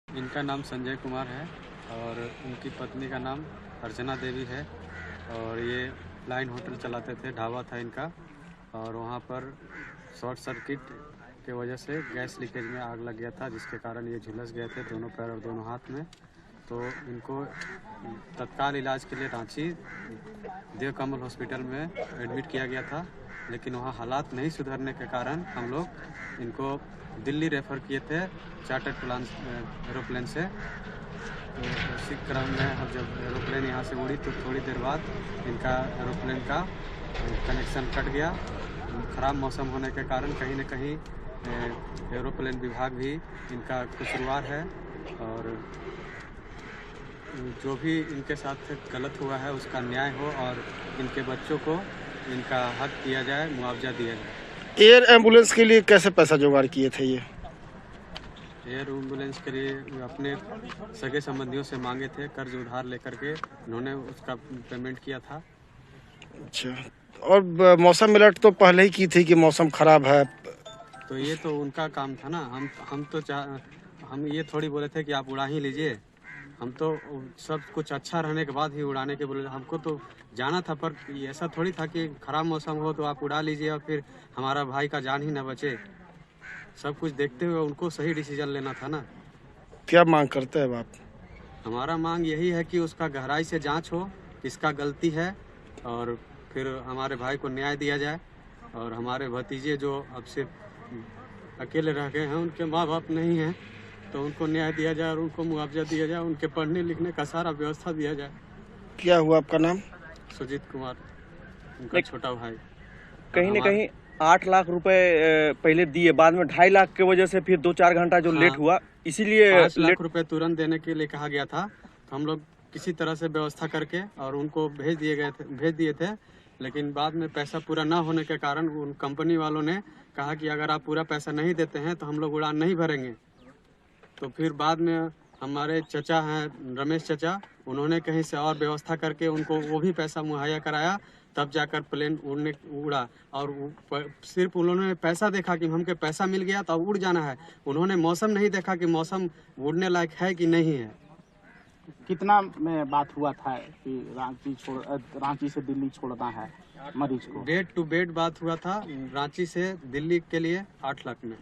इनका नाम संजय कुमार है और उनकी पत्नी का नाम अर्चना देवी है और ये लाइन होटल चलाते थे, ढाबा था इनका। और वहाँ पर शॉर्ट सर्किट के वजह से गैस लीकेज में आग लग गया था, जिसके कारण ये झुलस गए थे दोनों पैर और दोनों हाथ में। तो इनको तत्काल इलाज के लिए रांची देव कमल हॉस्पिटल में एडमिट किया गया था, लेकिन वहाँ हालात नहीं सुधरने के कारण हम लोग इनको दिल्ली रेफ़र किए थे चार्टर्ड एरोप्लेन से। तो उसी क्रम में अब जब एरोप्लेन यहाँ से उड़ी तो थोड़ी देर बाद इनका एरोप्लेन का कनेक्शन कट गया। ख़राब मौसम होने के कारण कहीं न कहीं एरोप्लेन विभाग भी इनका कसूरवार है और जो भी इनके साथ गलत हुआ है उसका न्याय हो और इनके बच्चों को इनका हक दिया जाए, मुआवजा दिया जाए। एयर एम्बुलेंस के लिए कैसे पैसा जुगाड़ किए थे ये? एयर एम्बुलेंस के लिए अपने सगे संबंधियों से मांगे थे, कर्ज उधार लेकर के उन्होंने उसका पेमेंट किया था। अच्छा, और मौसम अलर्ट तो पहले ही की थी कि मौसम खराब है, तो ये तो उनका काम था ना। हम ये थोड़ी बोले थे कि आप उड़ा ही लीजिए। हम तो सब कुछ अच्छा रहने के बाद ही उड़ाने के बोले। हमको तो जाना था, पर ऐसा थोड़ी था कि ख़राब मौसम हो तो आप उड़ा लीजिए और फिर हमारा भाई का जान ही न बचे। सब कुछ देखते हुए उनको सही डिसीजन लेना था ना। क्या मांग करते हैं आप? हमारा मांग यही है कि उसका गहराई से जांच हो, किसका गलती है, और फिर हमारे भाई को न्याय दिया जाए। और हमारे भतीजे जो अब से अकेले रह गए हैं, उनके माँ बाप नहीं हैं, तो उनको न्याय दिया जाए और उनको मुआवजा दिया जाए, उनके पढ़ने लिखने का सारा व्यवस्था दिया जाए। क्या हुआ आपका नाम? सुजीत कुमार, उनका छोटा भाई। कहीं न कहीं 8 लाख रुपए पहले दिए, बाद में 2.5 लाख की वजह से फिर 2-4 घंटा जो लेट हुआ, इसीलिए 5 लाख रुपए तुरंत देने के लिए कहा गया था। तो हम लोग किसी तरह से व्यवस्था करके और उनको भेज दिए थे। लेकिन बाद में पैसा पूरा ना होने के कारण उन कंपनी वालों ने कहा कि अगर आप पूरा पैसा नहीं देते हैं तो हम लोग उड़ान नहीं भरेंगे। तो फिर बाद में हमारे चचा हैं रमेश चचा, उन्होंने कहीं से और व्यवस्था करके उनको वो भी पैसा मुहैया कराया, तब जाकर प्लेन उड़ा। और सिर्फ उन्होंने पैसा देखा कि हमके पैसा मिल गया तो उड़ जाना है। उन्होंने मौसम नहीं देखा कि मौसम उड़ने लायक है कि नहीं है। कितना में बात हुआ था कि रांची से दिल्ली छोड़ना है मरीज को? बेड टू बेड बात हुआ था रांची से दिल्ली के लिए 8 लाख में।